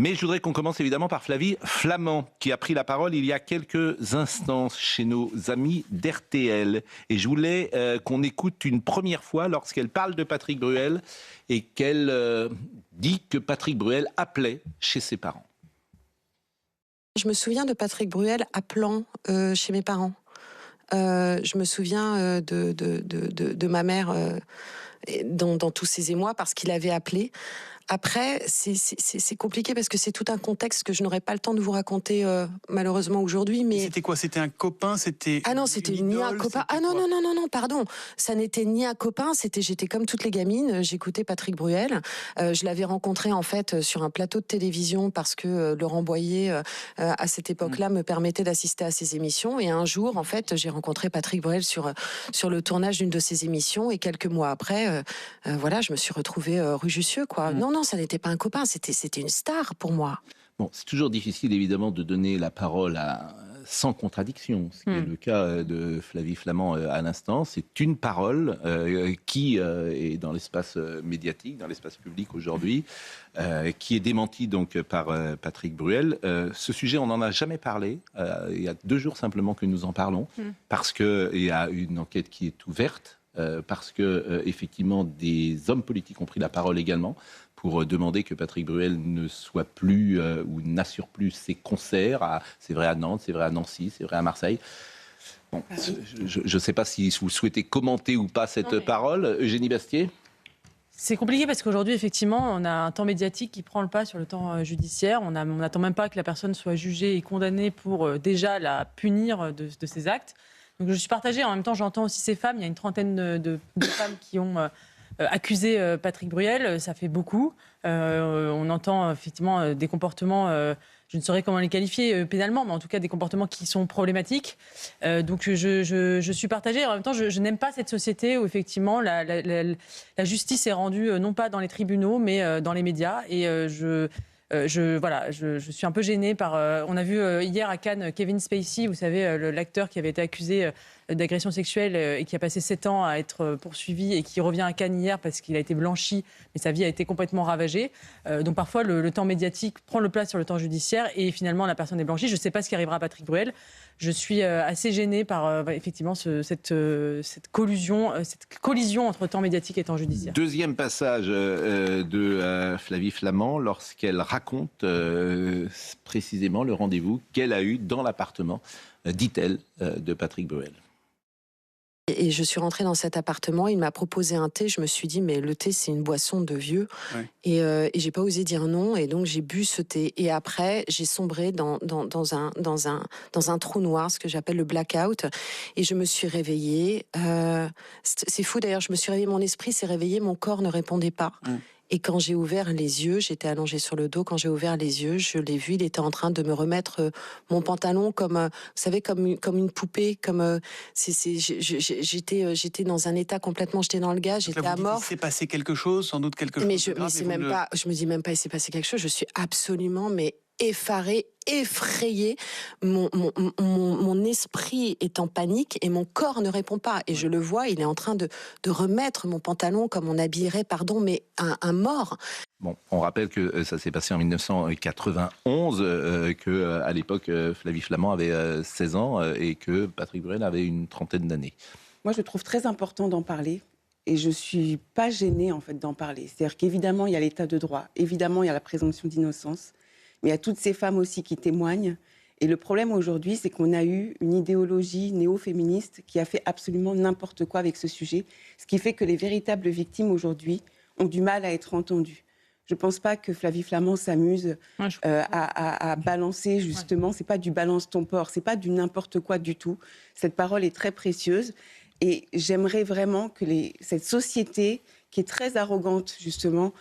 Mais je voudrais qu'on commence évidemment par Flavie Flament, qui a pris la parole il y a quelques instants chez nos amis d'RTL. Et je voulais qu'on écoute une première fois lorsqu'elle parle de Patrick Bruel et qu'elle dit que Patrick Bruel appelait chez ses parents. Je me souviens de Patrick Bruel appelant chez mes parents. Je me souviens de ma mère dans tous ces émois parce qu'il avait appelé. Après, c'est compliqué parce que c'est tout un contexte que je n'aurais pas le temps de vous raconter malheureusement aujourd'hui. Mais c'était quoi? C'était un copain? C'était ah non, c'était ni un copain. Ah non, non, pardon. Ça n'était ni un copain. J'étais comme toutes les gamines. J'écoutais Patrick Bruel. Je l'avais rencontré en fait sur un plateau de télévision parce que Laurent Boyer à cette époque-là me permettait d'assister à ses émissions. Et un jour, en fait, j'ai rencontré Patrick Bruel sur le tournage d'une de ses émissions. Et quelques mois après, voilà, je me suis retrouvée rue Jussieu, quoi. Non, ça n'était pas un copain. C'était une star pour moi. Bon, c'est toujours difficile évidemment de donner la parole sans contradiction, ce qui est le cas de Flavie Flament à l'instant. C'est une parole qui est dans l'espace médiatique, dans l'espace public aujourd'hui, qui est démentie donc par Patrick Bruel. Ce sujet, on n'en a jamais parlé. Il y a 2 jours simplement que nous en parlons, parce qu'il y a une enquête qui est ouverte, parce que effectivement des hommes politiques ont pris la parole également pour demander que Patrick Bruel ne soit plus ou n'assure plus ses concerts. C'est vrai à Nantes, c'est vrai à Nancy, c'est vrai à Marseille. Bon, je ne sais pas si vous souhaitez commenter ou pas cette parole. Eugénie Bastier ? C'est compliqué parce qu'aujourd'hui, effectivement, on a un temps médiatique qui prend le pas sur le temps judiciaire. On n'attend même pas que la personne soit jugée et condamnée pour déjà la punir de ses actes. Donc je suis partagée. En même temps, j'entends aussi ces femmes. Il y a une trentaine de femmes qui ont accusé Patrick Bruel. Ça fait beaucoup. On entend effectivement des comportements, je ne saurais comment les qualifier pénalement, mais en tout cas des comportements qui sont problématiques. Donc je suis partagée. En même temps, je n'aime pas cette société où effectivement la justice est rendue non pas dans les tribunaux, mais dans les médias. Et je suis un peu gênée par... on a vu hier à Cannes Kevin Spacey, vous savez, l'acteur qui avait été accusé d'agression sexuelle et qui a passé 7 ans à être poursuivi et qui revient à Cannes hier parce qu'il a été blanchi, mais sa vie a été complètement ravagée. Donc parfois, le temps médiatique prend le pas sur le temps judiciaire et finalement, la personne est blanchie. Je ne sais pas ce qui arrivera à Patrick Bruel. Je suis assez gênée par effectivement cette collision entre temps médiatique et temps judiciaire. Deuxième passage de Flavie Flament lorsqu'elle raconte précisément le rendez-vous qu'elle a eu dans l'appartement, dit-elle, de Patrick Bruel. Et je suis rentrée dans cet appartement, il m'a proposé un thé, je me suis dit mais le thé c'est une boisson de vieux, et j'ai pas osé dire non, et donc j'ai bu ce thé, et après j'ai sombré dans un trou noir, ce que j'appelle le blackout, et je me suis réveillée, c'est fou d'ailleurs, je me suis réveillée, mon esprit s'est réveillé, mon corps ne répondait pas. Et quand j'ai ouvert les yeux, j'étais allongée sur le dos, quand j'ai ouvert les yeux, je l'ai vu, il était en train de me remettre mon pantalon comme, vous savez, comme une poupée, comme j'étais dans un état complètement, j'étais dans le gaz, j'étais amorphe. Il s'est passé quelque chose, sans doute quelque chose. Mais je me dis même pas, il s'est passé quelque chose, je suis absolument, effarée, effrayée, mon esprit est en panique et mon corps ne répond pas. Et je le vois, il est en train de remettre mon pantalon comme on habillerait, mais un mort. Bon, on rappelle que ça s'est passé en 1991, que à l'époque Flavie Flament avait 16 ans et que Patrick Bruel avait une trentaine d'années. Moi, je trouve très important d'en parler. Et je ne suis pas gênée en fait, d'en parler. C'est-à-dire qu'évidemment, il y a l'état de droit, évidemment, il y a la présomption d'innocence, mais il y a toutes ces femmes aussi qui témoignent. Et le problème aujourd'hui, c'est qu'on a eu une idéologie néo-féministe qui a fait absolument n'importe quoi avec ce sujet, ce qui fait que les véritables victimes aujourd'hui ont du mal à être entendues. Je ne pense pas que Flavie Flament s'amuse à balancer, justement. Ce n'est pas du balance ton porc, ce n'est pas du n'importe quoi du tout. Cette parole est très précieuse. Et j'aimerais vraiment que cette société, qui est très arrogante, justement,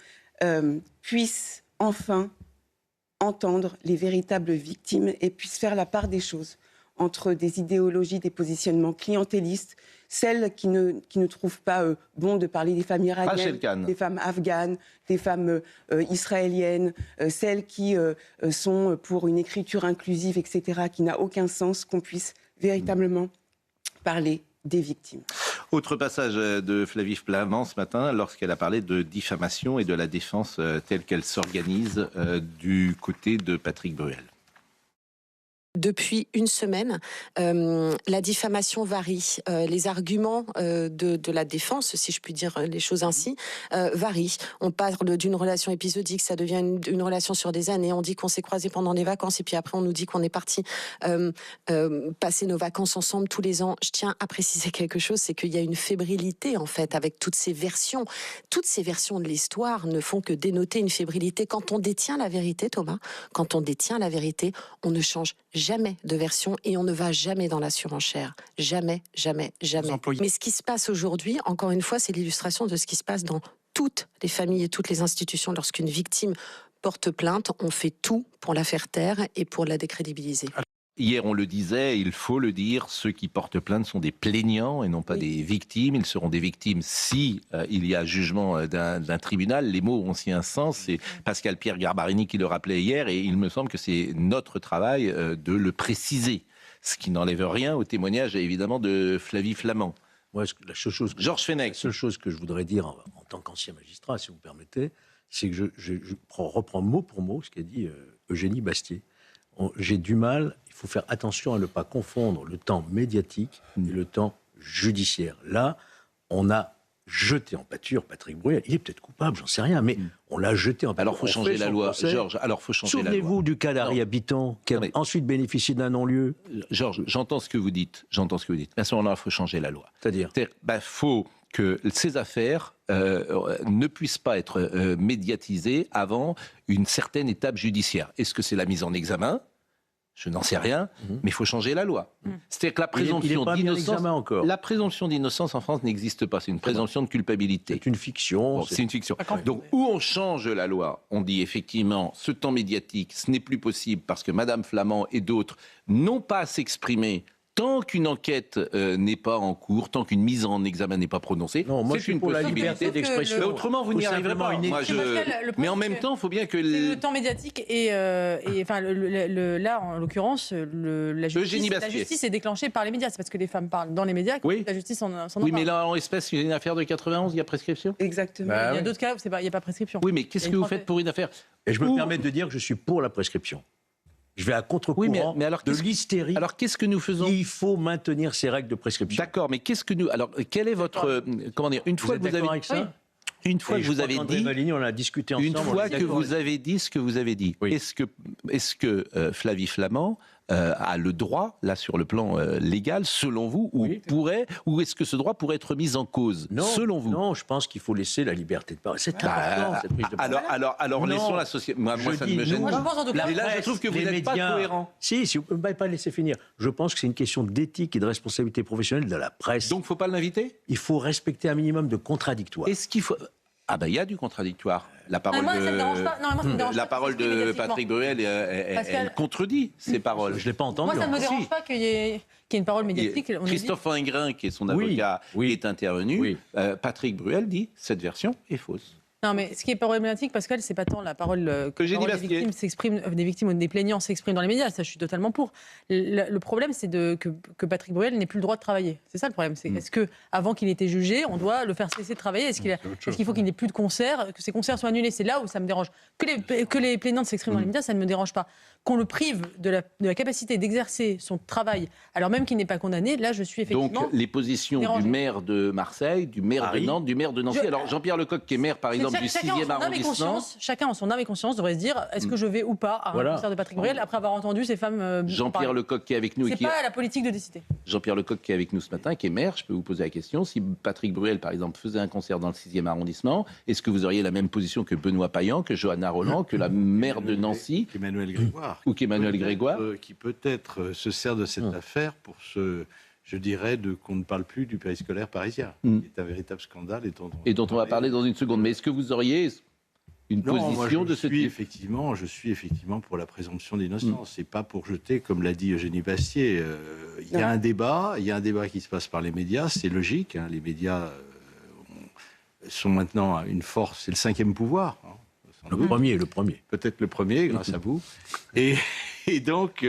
puisse enfin entendre les véritables victimes et puisse faire la part des choses entre des idéologies, des positionnements clientélistes, celles qui ne trouvent pas bon de parler des femmes iraniennes, des femmes afghanes, des femmes israéliennes, celles qui sont pour une écriture inclusive, etc., qui n'a aucun sens, qu'on puisse véritablement parler des victimes. Autre passage de Flavie Flament ce matin, lorsqu'elle a parlé de diffamation et de la défense telle qu'elle s'organise du côté de Patrick Bruel. Depuis une semaine, la diffamation varie. Les arguments de la défense, si je puis dire les choses ainsi, varient. On parle d'une relation épisodique, ça devient une relation sur des années. On dit qu'on s'est croisés pendant les vacances et puis après on nous dit qu'on est partis passer nos vacances ensemble tous les ans. Je tiens à préciser quelque chose, c'est qu'il y a une fébrilité en fait avec toutes ces versions. Toutes ces versions de l'histoire ne font que dénoter une fébrilité. Quand on détient la vérité, Thomas, quand on détient la vérité, on ne change jamais de version et on ne va jamais dans la surenchère. Jamais, jamais, jamais. Mais ce qui se passe aujourd'hui, encore une fois, c'est l'illustration de ce qui se passe dans toutes les familles et toutes les institutions. Lorsqu'une victime porte plainte, on fait tout pour la faire taire et pour la décrédibiliser. Hier, on le disait, il faut le dire, ceux qui portent plainte sont des plaignants et non pas des victimes. Ils seront des victimes si il y a jugement d'un tribunal. Les mots ont aussi un sens. C'est Pascal Pierre Garbarini qui le rappelait hier et il me semble que c'est notre travail de le préciser. Ce qui n'enlève rien au témoignage, évidemment, de Flavie Flament. Moi, Georges Fenech. La seule chose que je voudrais dire en tant qu'ancien magistrat, si vous me permettez, c'est que je reprends mot pour mot ce qu'a dit Eugénie Bastier. J'ai du mal, il faut faire attention à ne pas confondre le temps médiatique et le temps judiciaire. Là, on a jeté en pâture Patrick Bruel. Il est peut-être coupable, j'en sais rien, mais on l'a jeté en pâture. Alors, il faut changer la loi, Georges. Alors, faut changer la loi. Souvenez-vous du cas d'Harry Habitant, qui a ensuite bénéficié d'un non-lieu. Georges, j'entends ce que vous dites. Mais à ce moment-là, il faut changer la loi. C'est-à-dire faut que ces affaires ne puissent pas être médiatisées avant une certaine étape judiciaire. Est-ce que c'est la mise en examen ? Je n'en sais rien, mais il faut changer la loi. C'est-à-dire que la présomption d'innocence en France n'existe pas. C'est une présomption de culpabilité. C'est une fiction. Bon, c'est une fiction. Donc, où on change la loi, on dit effectivement, ce temps médiatique, ce n'est plus possible parce que Madame Flament et d'autres n'ont pas à s'exprimer tant qu'une enquête n'est pas en cours, tant qu'une mise en examen n'est pas prononcée. Non, moi, c'est une pour la liberté d'expression. Mais autrement, vous n'y arriverez pas. Mais en même temps, il faut bien que... Le temps médiatique et enfin, là, en l'occurrence, la justice est déclenchée par les médias. C'est parce que les femmes parlent dans les médias que la justice s'en embarque. Oui, mais là, en espèce, il y a une affaire de 91, il y a prescription. Exactement. Il y a d'autres cas où il n'y a pas prescription. Oui, mais qu'est-ce que vous faites pour une affaire ? Et je me permets de dire que je suis pour la prescription. Je vais à contre-courant de l'hystérie. Alors, qu'est-ce que nous faisons ? Il faut maintenir ces règles de prescription. D'accord, mais qu'est-ce que nous... Alors, quel est votre... Comment dire ? Une fois que vous avez... avec ça ? Une fois que vous avez dit... Valigny, on a discuté ensemble. Une fois que vous avez dit ce que vous avez dit, est-ce que Flavie Flament a le droit, là, sur le plan légal, selon vous, ou est-ce que ce droit pourrait être mis en cause, selon vous ? Non, je pense qu'il faut laisser la liberté de parole. C'est important, cette prise de parole. Alors laissons la société... Moi, ça ne me gêne pas. Et là, je trouve que vous n'êtes pas cohérent. Si, vous ne m'avez pas laissé finir. Je pense que c'est une question d'éthique et de responsabilité professionnelle de la presse. Donc, il ne faut pas l'inviter ? Il faut respecter un minimum de contradictoire. Est-ce qu'il faut... Ah ben, il y a du contradictoire. La parole de Patrick Bruel, elle contredit ces paroles. Je ne l'ai pas entendu. Moi, ça ne me dérange pas qu'il y ait une parole médiatique. Christophe Ingrin, qui est son avocat, est intervenu. Patrick Bruel dit « cette version est fausse ». Non, mais ce qui est problématique, Pascal, c'est pas tant la parole que des victimes s'expriment, des victimes ou des plaignants s'expriment dans les médias. Ça, je suis totalement pour. Le problème, c'est que Patrick Bruel n'ait plus le droit de travailler. C'est ça le problème. C'est est-ce que, avant qu'il ait été jugé, on doit le faire cesser de travailler ? Est-ce qu'il faut qu'il n'ait plus de concerts, que ces concerts soient annulés ? C'est là où ça me dérange. Que les plaignants s'expriment dans les médias, ça ne me dérange pas. Qu'on le prive de la capacité d'exercer son travail, alors même qu'il n'est pas condamné, là, je suis effectivement... Donc, les positions dérangée. Du maire de Marseille, du maire de Nantes, du maire de Nancy. Alors, Jean-Pierre Lecoq, qui est maire, par exemple, du 6e arrondissement... Chacun en son âme et conscience devrait se dire, est-ce que je vais ou pas à un concert de Patrick Bruel, après avoir entendu ces femmes... Jean-Pierre Lecoq, qui est avec nous... C'est pas la politique de décider. Jean-Pierre Lecoq, qui est avec nous ce matin, qui est maire, je peux vous poser la question, si Patrick Bruel, par exemple, faisait un concert dans le 6e arrondissement, est-ce que vous auriez la même position que Benoît Payan, que Johanna Roland, que la maire de Nancy Emmanuel Grégoire. Ou qu'Emmanuel Grégoire qui peut-être se sert de cette affaire pour je dirais, qu'on ne parle plus du périscolaire parisien. Qui est un véritable scandale. Et dont on va parler dans une seconde. Mais est-ce que vous auriez une position de ce type ? Je suis effectivement pour la présomption d'innocence. C'est pas pour jeter, comme l'a dit Eugénie Bastier. Il y a un débat qui se passe par les médias. C'est logique. Les médias sont maintenant une force. C'est le 5e pouvoir. Le premier. Peut-être le premier, grâce à vous. Et Et donc,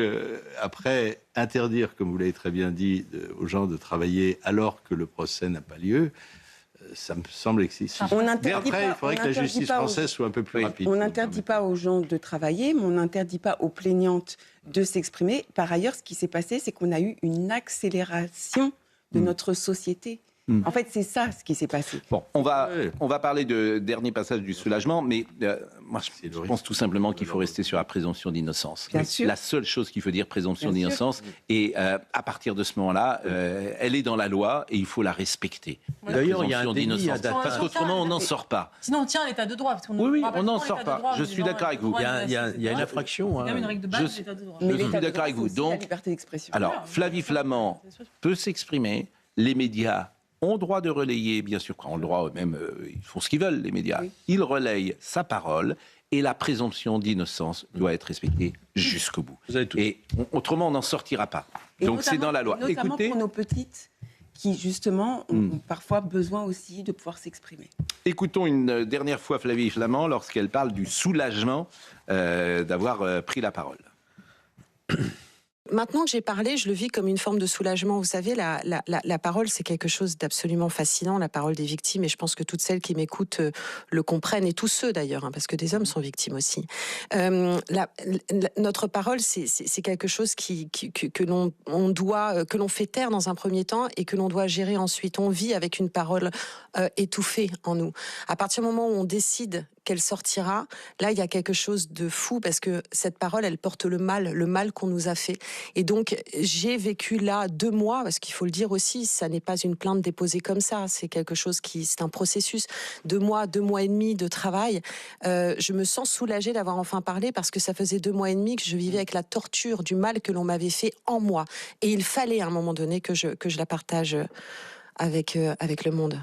après, interdire, comme vous l'avez très bien dit, aux gens de travailler alors que le procès n'a pas lieu, ça me semble excessif. Mais après, il faudrait que la justice française soit un peu plus rapide. On n'interdit pas aux gens de travailler, mais on n'interdit pas aux plaignantes de s'exprimer. Par ailleurs, ce qui s'est passé, c'est qu'on a eu une accélération de notre société. En fait, c'est ça ce qui s'est passé. Bon, on va parler de dernier passage du soulagement, mais moi, je pense tout simplement qu'il faut rester sur la présomption d'innocence. Bien sûr. La seule chose qu'il faut dire, présomption Bien d'innocence, sûr. et à partir de ce moment-là, elle est dans la loi et il faut la respecter. D'ailleurs, il y a un Présomption délit d'innocence. à date. Parce qu'autrement, on n'en sort pas. Sinon, on tient à l'état de droit. Parce qu'on Oui, rappelle on n'en souvent sort l'état de pas. droit, Je en suis disant, d'accord avec vous. Il y a une infraction. Il y a même une règle de base, l'état de droit. Mais Je suis l'état de d'accord droit, avec vous. c'est aussi Donc, la liberté d'expression. Alors, Flavie Flament peut s'exprimer, les médias ont droit de relayer, bien sûr, ont le droit, même, ils font ce qu'ils veulent, les médias. Oui. Ils relayent sa parole et la présomption d'innocence doit être respectée jusqu'au bout. Vous avez tout. Et autrement, on n'en sortira pas. Et Donc, c'est dans la loi. Notamment Écoutez, pour nos petites qui, justement, ont parfois besoin aussi de pouvoir s'exprimer. écoutons une dernière fois Flavie Flament lorsqu'elle parle du soulagement d'avoir pris la parole. Maintenant que j'ai parlé, je le vis comme une forme de soulagement. Vous savez, la parole, c'est quelque chose d'absolument fascinant, la parole des victimes. Et je pense que toutes celles qui m'écoutent le comprennent, et tous ceux d'ailleurs, hein, parce que des hommes sont victimes aussi. Notre parole, c'est quelque chose que l'on fait taire dans un premier temps et que l'on doit gérer ensuite. On vit avec une parole étouffée en nous. À partir du moment où on décide qu'elle sortira, là, il y a quelque chose de fou parce que cette parole, elle porte le mal qu'on nous a fait. Et donc, j'ai vécu là 2 mois, parce qu'il faut le dire aussi, ça n'est pas une plainte déposée comme ça, c'est quelque chose c'est un processus. 2 mois et demi de travail. Je me sens soulagée d'avoir enfin parlé parce que ça faisait 2 mois et demi que je vivais avec la torture du mal que l'on m'avait fait en moi. Et il fallait à un moment donné que je la partage avec le monde.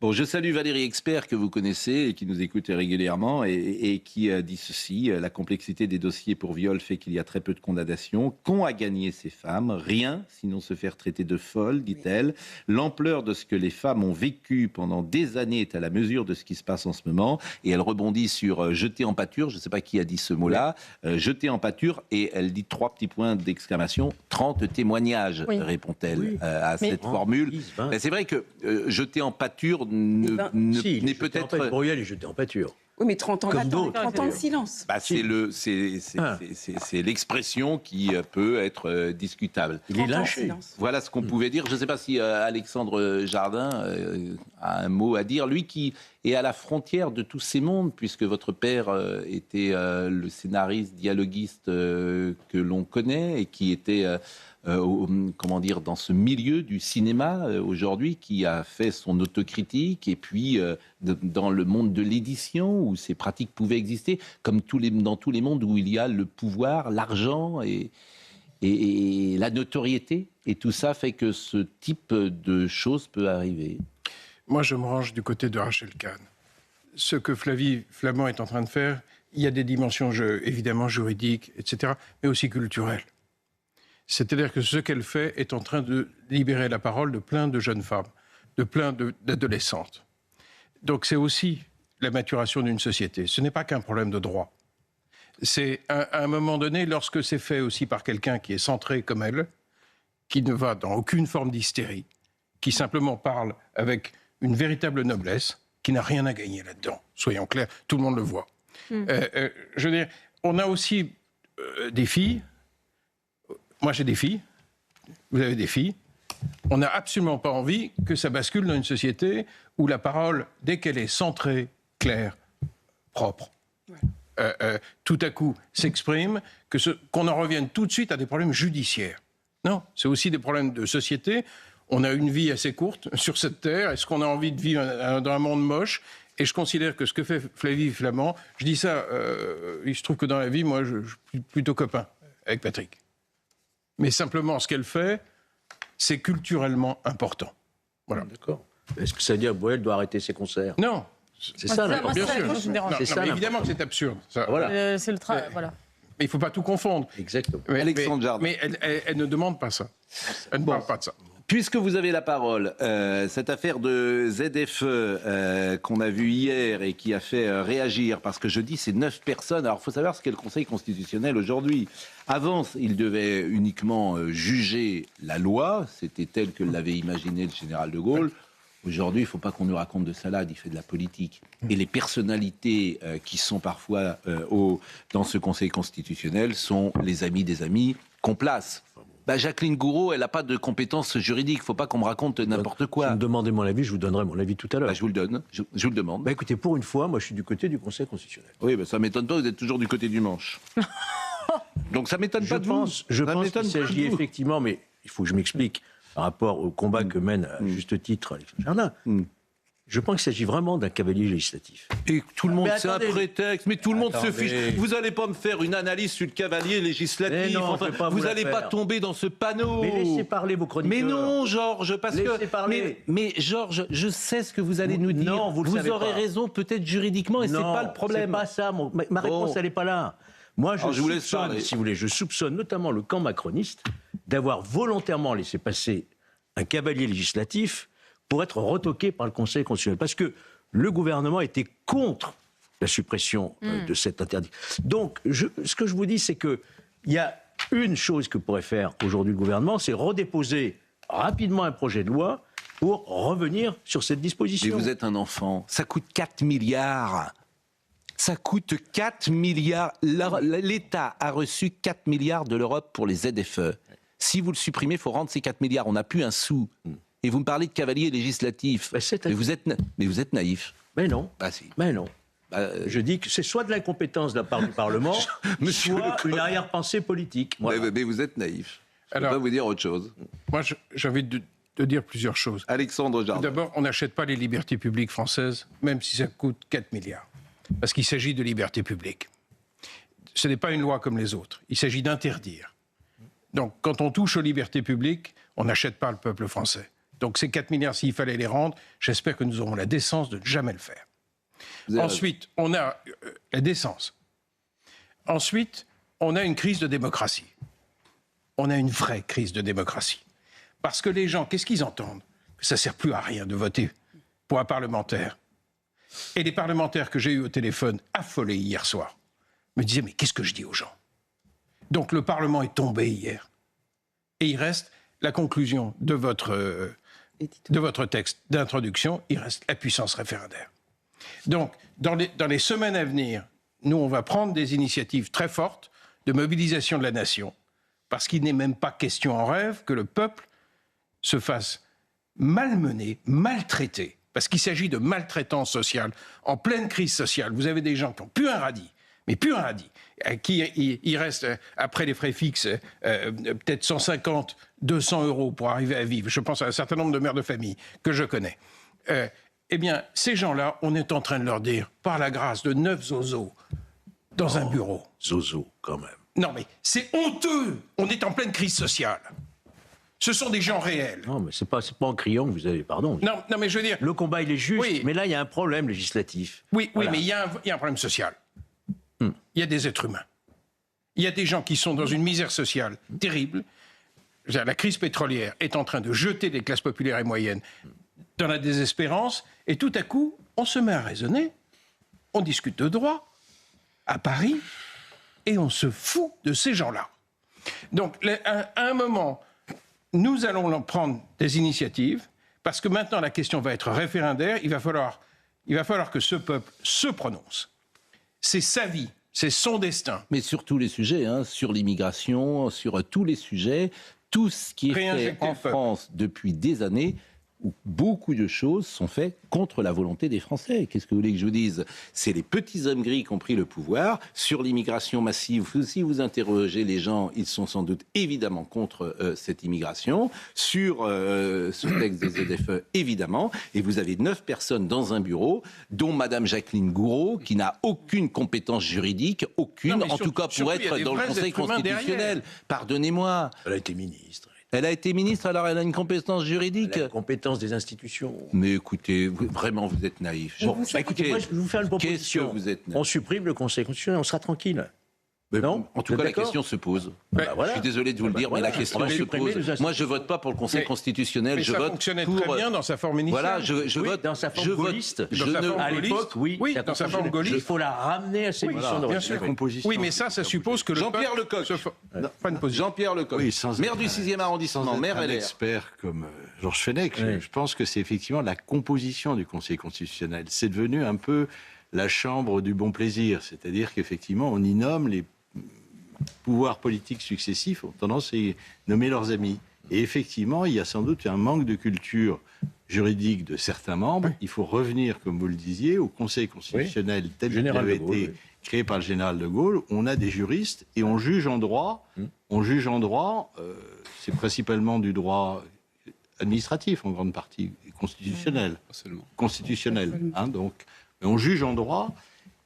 Bon, je salue Valérie Expert, que vous connaissez et qui nous écoute régulièrement et qui dit ceci: la complexité des dossiers pour viol fait qu'il y a très peu de condamnations. Qu'ont à gagner ces femmes? Rien, sinon se faire traiter de folles, dit-elle. L'ampleur de ce que les femmes ont vécu pendant des années est à la mesure de ce qui se passe en ce moment. Et elle rebondit sur jeter en pâture, je ne sais pas qui a dit ce mot-là, jeter en pâture, et elle dit 3 petits points d'exclamation, 30 témoignages, répond-elle à cette formule. 10, 20. C'est vrai que jeter en pâture n'est peut-être. Bruel est jeté en pâture. Oui, mais 30 ans Comme d'attente, d'autres. 30 ans de silence. Bah, c'est l'expression qui peut être discutable. Il est 30 ans de lynché. silence. Voilà ce qu'on pouvait dire. Je ne sais pas si Alexandre Jardin a un mot à dire. Lui qui est à la frontière de tous ces mondes, puisque votre père était le scénariste, dialoguiste que l'on connaît et qui était dans ce milieu du cinéma aujourd'hui, qui a fait son autocritique, et puis dans le monde de l'édition où ces pratiques pouvaient exister, comme dans tous les mondes où il y a le pouvoir, l'argent et la notoriété, et tout ça fait que ce type de choses peut arriver. Moi, je me range du côté de Rachel Kahn. Ce que Flavie Flament est en train de faire, il y a des dimensions évidemment juridiques, etc., mais aussi culturelles. C'est-à-dire que ce qu'elle fait est en train de libérer la parole de plein de jeunes femmes, de plein d'adolescentes. Donc c'est aussi la maturation d'une société. Ce n'est pas qu'un problème de droit. C'est à un moment donné, lorsque c'est fait aussi par quelqu'un qui est centré comme elle, qui ne va dans aucune forme d'hystérie, qui simplement parle avec une véritable noblesse, qui n'a rien à gagner là-dedans. Soyons clairs, tout le monde le voit. Je veux dire, on a aussi des filles. Moi, j'ai des filles. Vous avez des filles. On n'a absolument pas envie que ça bascule dans une société où la parole, dès qu'elle est centrée, claire, propre, tout à coup s'exprime, qu'on en revienne tout de suite à des problèmes judiciaires. Non, c'est aussi des problèmes de société. On a une vie assez courte sur cette terre. Est-ce qu'on a envie de vivre dans un monde moche ? Et je considère que ce que fait Flavie Flament, je dis ça, il se trouve que dans la vie, moi, je suis plutôt copain avec Patrick. Mais simplement, ce qu'elle fait, c'est culturellement important. Voilà. D'accord. Est-ce que ça veut dire que Bruel doit arrêter ses concerts? Non. C'est ça, moi, Bien c'est sûr. la chose qui me dérange. Non, C'est ça, mais évidemment que c'est absurde. Ça. Voilà. C'est le travail, voilà. Mais il ne faut pas tout confondre. Exactement. Mais, Alexandre Jardin. mais elle ne demande pas ça. Elle ne parle pas de ça. Puisque vous avez la parole, cette affaire de ZFE qu'on a vue hier et qui a fait réagir, parce que je dis c'est 9 personnes. Alors il faut savoir ce qu'est le Conseil constitutionnel aujourd'hui. Avant, il devait uniquement juger la loi, c'était tel que l'avait imaginé le général de Gaulle. Aujourd'hui, il ne faut pas qu'on nous raconte de salade, il fait de la politique. Et les personnalités qui sont parfois dans ce Conseil constitutionnel sont les amis des amis qu'on place. Jacqueline Gourault, elle n'a pas de compétences juridiques. Il ne faut pas qu'on me raconte n'importe quoi. Si vous me demandez mon avis, je vous donnerai mon avis tout à l'heure. Je vous le donne. Je vous le demande. Écoutez, pour une fois, moi, je suis du côté du Conseil constitutionnel. Oui, ça ne m'étonne pas. Vous êtes toujours du côté du manche. Donc ça ne m'étonne pas de vous. Je pense qu'il s'agit effectivement, mais il faut que je m'explique, par rapport au combat que mène à juste titre Alexandre Jardin. Je pense qu'il s'agit vraiment d'un cavalier législatif. Et tout le monde, c'est un prétexte, mais tout le monde se fiche. Vous n'allez pas me faire une analyse sur le cavalier législatif. Non, vous n'allez pas tomber dans ce panneau. Mais laissez parler vos chroniqueurs. Mais non, Georges, parce laissez parler. Mais Georges, je sais ce que vous allez nous dire. Non, vous aurez raison peut-être juridiquement, et c'est pas le problème. C'est pas ça. Ma réponse, elle n'est pas là. Moi, je vous laisse parler. Si vous voulez, je soupçonne notamment le camp macroniste d'avoir volontairement laissé passer un cavalier législatif pour être retoqué par le Conseil constitutionnel. Parce que le gouvernement était contre la suppression de cet interdit. Donc, ce que je vous dis, c'est qu'il y a une chose que pourrait faire aujourd'hui le gouvernement, c'est redéposer rapidement un projet de loi pour revenir sur cette disposition. Mais vous êtes un enfant. Ça coûte 4 milliards. Ça coûte 4 milliards. L'État a reçu 4 milliards de l'Europe pour les ZFE. Si vous le supprimez, il faut rendre ces 4 milliards. On n'a plus un sou. Et vous me parlez de cavalier législatif. Mais vous êtes naïf. Mais non. Si. Mais non. Je dis que c'est soit de l'incompétence de la part du Parlement, soit une arrière-pensée politique. Voilà. Mais vous êtes naïf. Je ne peux pas vous dire autre chose. Moi, j'ai envie de dire plusieurs choses. Alexandre Jardin. D'abord, on n'achète pas les libertés publiques françaises, même si ça coûte 4 milliards. Parce qu'il s'agit de libertés publiques. Ce n'est pas une loi comme les autres. Il s'agit d'interdire. Donc, quand on touche aux libertés publiques, on n'achète pas le peuple français. Donc ces 4 milliards, s'il fallait les rendre, j'espère que nous aurons la décence de ne jamais le faire. Ensuite, on a la décence. Ensuite, on a une crise de démocratie. On a une vraie crise de démocratie. Parce que les gens, qu'est-ce qu'ils entendent? Que ça ne sert plus à rien de voter pour un parlementaire. Et les parlementaires que j'ai eus au téléphone, affolés hier soir, me disaient, mais qu'est-ce que je dis aux gens? Donc le Parlement est tombé hier. Et il reste la conclusion de votre texte d'introduction, il reste la puissance référendaire. Donc, dans les semaines à venir, nous, on va prendre des initiatives très fortes de mobilisation de la nation, parce qu'il n'est même pas question en rêve que le peuple se fasse malmener, maltraiter, parce qu'il s'agit de maltraitance sociale, en pleine crise sociale. Vous avez des gens qui n'ont plus un radis, mais plus un radis, à qui il reste, après les frais fixes, peut-être 150, 200 euros pour arriver à vivre. Je pense à un certain nombre de mères de famille que je connais. Eh bien, ces gens-là, on est en train de leur dire, par la grâce de 9 zozos, dans un bureau. Zozo, quand même. Non, mais c'est honteux. On est en pleine crise sociale. Ce sont des gens réels. Non, mais c'est pas en criant que vous avez... Pardon. Non, mais je veux dire... Le combat, il est juste, oui. Mais là, il y a un problème législatif. Oui, voilà. Mais il y a un problème social. Il y a des êtres humains. Il y a des gens qui sont dans une misère sociale terrible. La crise pétrolière est en train de jeter les classes populaires et moyennes dans la désespérance, et tout à coup, on se met à raisonner, on discute de droit à Paris, et on se fout de ces gens-là. Donc, à un moment, nous allons prendre des initiatives, parce que maintenant, la question va être référendaire, il va falloir que ce peuple se prononce. C'est sa vie, c'est son destin. Mais sur tous les sujets, sur l'immigration, sur tous les sujets, tout ce qui est fait en France depuis des années, où beaucoup de choses sont faites contre la volonté des Français. Qu'est-ce que vous voulez que je vous dise? C'est les petits hommes gris qui ont pris le pouvoir. Sur l'immigration massive, si vous interrogez les gens, ils sont sans doute évidemment contre cette immigration. Sur ce texte des ZFE, évidemment. Et vous avez 9 personnes dans un bureau, dont Madame Jacqueline Gourault, qui n'a aucune compétence juridique, aucune, en tout cas pour être dans le Conseil constitutionnel. Pardonnez-moi. Elle a été ministre. Elle a été ministre, alors elle a une compétence juridique. Elle a une compétence des institutions. Mais écoutez, vraiment, vous êtes naïf. Écoutez, moi, je vais vous faire une proposition. Qu'est-ce que vous êtes naïf? On supprime le Conseil constitutionnel, on sera tranquille. Non. En tout cas, la question se pose. Bah, voilà. Je suis désolé de vous le dire, mais la question se pose. Moi, je vote pas pour le Conseil constitutionnel. Mais je ça vote fonctionnait pour. très bien dans sa forme initiale. Voilà, je vote dans sa forme gaulliste. À l'époque, oui. dans sa forme gaulliste. Il faut la ramener à ses missions bien sûr. composition. Oui, mais ça suppose que le Jean-Pierre peuple Lecoq. Pas une position. Jean-Pierre Lecoq, Oui, sans maire être- du 6e arrondissement, Sans maire être un LR. expert comme Georges Fenech, je pense que c'est effectivement la composition du Conseil constitutionnel. C'est devenu un peu la chambre du bon plaisir, c'est-à-dire qu'effectivement, on y nomme les pouvoirs politiques successifs, ont tendance à y nommer leurs amis. Et effectivement, il y a sans doute un manque de culture juridique de certains membres. Il faut revenir, comme vous le disiez, au Conseil constitutionnel tel qu'il Général avait de Gaulle, été créé par le général de Gaulle. On a des juristes et on juge en droit. On juge en droit, c'est principalement du droit administratif en grande partie, et constitutionnel. Constitutionnel, hein, donc. Mais on juge en droit,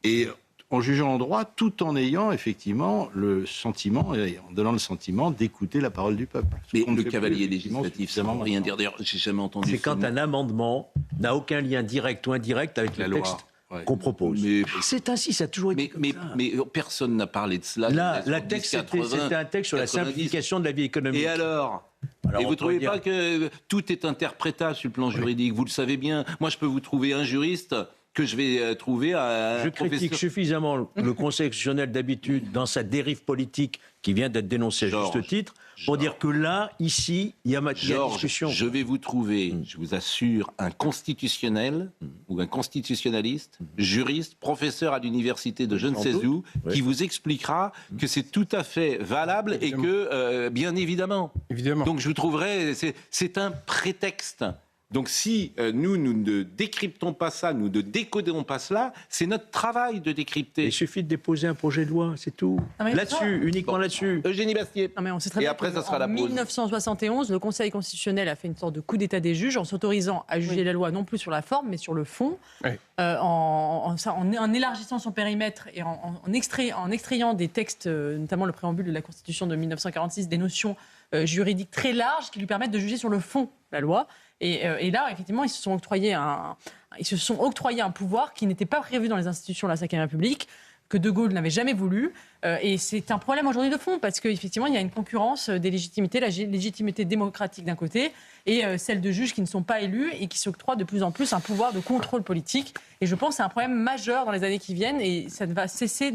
et en jugeant en droit, tout en ayant effectivement le sentiment, et en donnant le sentiment d'écouter la parole du peuple. Ce Mais qu'on ne le fait cavalier plus, législatif, ça ne veut rien dire. D'ailleurs, j'ai jamais entendu. C'est quand un amendement n'a aucun lien direct ou indirect avec La le loi, texte ouais. qu'on propose. Mais- C'est ainsi, ça a toujours été comme ça. Mais personne n'a parlé de cela. Là, Sur la 10, texte, 80, c'était un texte sur la 90. simplification de la vie économique. Et alors Alors, et on vous ne pourrait trouvez dire- pas que tout est interprétable sur le plan juridique? Vous le savez bien. Moi, je peux vous trouver un juriste que je vais trouver à un Je critique professeur. suffisamment le Conseil constitutionnel d'habitude dans sa dérive politique qui vient d'être dénoncée à Georges, juste titre, pour dire que là, ici, il y a Georges, discussion. je vais vous trouver, je vous assure, un constitutionnel ou un constitutionnaliste, juriste, professeur à l'université de je ne sans sais doute. où, Oui. qui vous expliquera que c'est tout à fait valable et que, bien évidemment. Évidemment. Donc je vous trouverai, c'est un prétexte. Donc si nous ne décryptons pas ça, nous ne décodons pas cela, c'est notre travail de décrypter. Il suffit de déposer un projet de loi, c'est tout. Ah, mais Là-dessus, uniquement là-dessus. Eugénie Bastier. Non, mais on sait très Et bien après, que ça sera en la pause. 1971, le Conseil constitutionnel a fait une sorte de coup d'état des juges en s'autorisant à juger la loi non plus sur la forme, mais sur le fond, Oui. en élargissant son périmètre et en extrayant des textes, notamment le préambule de la Constitution de 1946, des notions juridiques très larges qui lui permettent de juger sur le fond la loi. Et là, effectivement, ils se sont octroyés un pouvoir qui n'était pas prévu dans les institutions de la Ve République, que De Gaulle n'avait jamais voulu. Et c'est un problème aujourd'hui de fond, parce qu'effectivement, il y a une concurrence des légitimités, la légitimité démocratique d'un côté, et celle de juges qui ne sont pas élus et qui s'octroient de plus en plus un pouvoir de contrôle politique. Et je pense que c'est un problème majeur dans les années qui viennent, et ça ne va cesser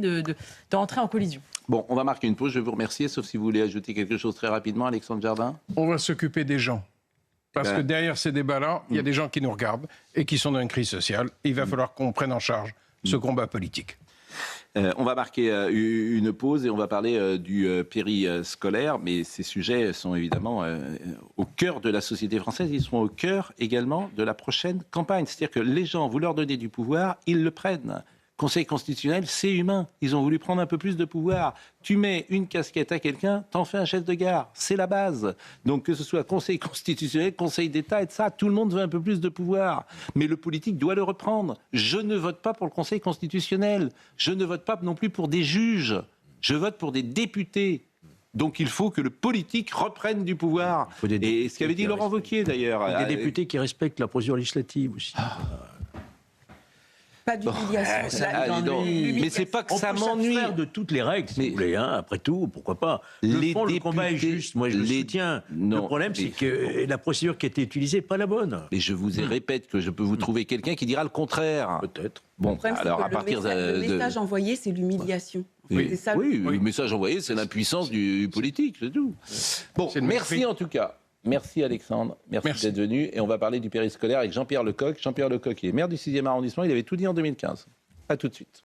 d'entrer en collision. Bon, on va marquer une pause, je vais vous remercier, sauf si vous voulez ajouter quelque chose très rapidement, Alexandre Jardin. On va s'occuper des gens. Parce Ben- que derrière ces débats-là, il y a des gens qui nous regardent et qui sont dans une crise sociale. Et il va falloir qu'on prenne en charge ce combat politique. On va marquer une pause et on va parler du périscolaire, mais ces sujets sont évidemment au cœur de la société française, ils seront au cœur également de la prochaine campagne. C'est-à-dire que les gens, vous leur donnez du pouvoir, ils le prennent. Conseil constitutionnel, c'est humain. Ils ont voulu prendre un peu plus de pouvoir. Tu mets une casquette à quelqu'un, t'en fais un chef de gare. C'est la base. Donc que ce soit Conseil constitutionnel, Conseil d'État et de ça, tout le monde veut un peu plus de pouvoir. Mais le politique doit le reprendre. Je ne vote pas pour le Conseil constitutionnel. Je ne vote pas non plus pour des juges. Je vote pour des députés. Donc il faut que le politique reprenne du pouvoir. Il faut des Et députés ce qu'avait dit qui Laurent respectent. Wauquiez d'ailleurs. Des députés qui respectent la procédure législative aussi. Pas d'humiliation. dis donc. Mais c'est pas que On ça peut m'ennuie. s'abstraire de toutes les règles, si Mais- vous voulez. Hein. Après tout, pourquoi pas. Le Les fond, le combat est députés- juste. Moi, je le les- soutiens. Non, le problème, mais- c'est que la procédure qui a été utilisée n'est pas la bonne. Et je vous répète que je peux vous trouver quelqu'un qui dira le contraire. Peut-être. Bon, Le problème, c'est alors que à partir le de... message envoyé, c'est l'humiliation. Oui, C'est ça, oui, le message envoyé, c'est l'impuissance du politique, c'est tout. Bon, C'est le merci mépris. en tout cas. Merci Alexandre, merci. D'être venu. Et on va parler du périscolaire avec Jean-Pierre Lecoq. Jean-Pierre Lecoq, il est maire du 6e arrondissement, il avait tout dit en 2015. À tout de suite.